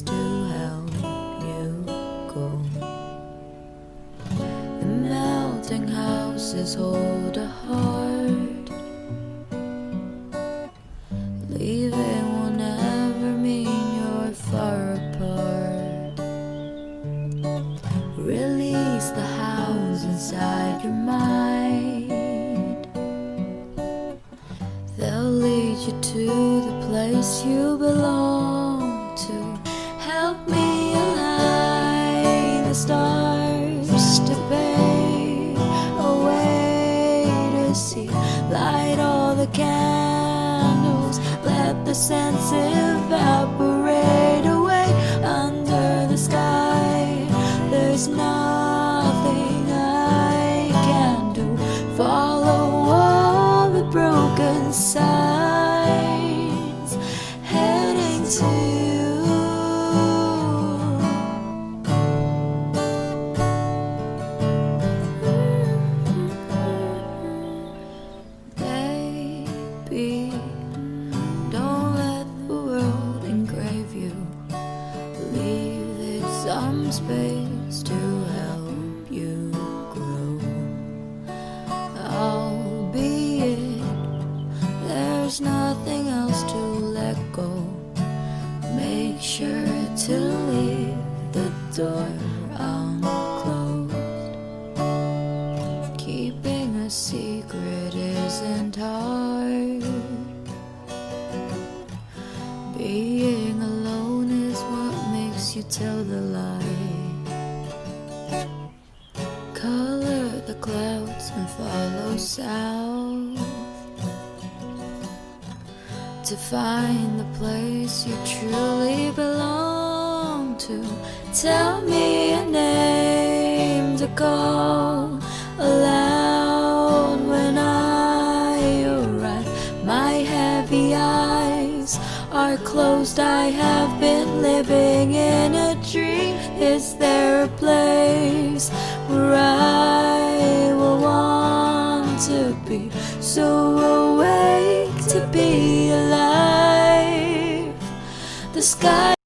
space to help you go. The melting houses hold a heart. Leaving will never mean you're far apart. Release the house inside your mind. They'll lead you to the place you belong to. Help me align the stars to fade away to see. Light all the candles, let the scents evaporate away. Under the sky, there's nothing I can do. Follow all the broken signs heading to you. Baby, don't let the world engrave you. Leave it some space to help you grow. Albeit there's nothing else to let go. Make sure to leave the door unclosed. Keeping a secret isn't hard. Being alone is what makes you tell the lie. Color the clouds and follow south to find the place you truly belong to. Tell me a name to call aloud when I arrive. My heavy eyes are closed. I have been living in a dream. Is there a place where I will want to be? So awake to be alive. The sky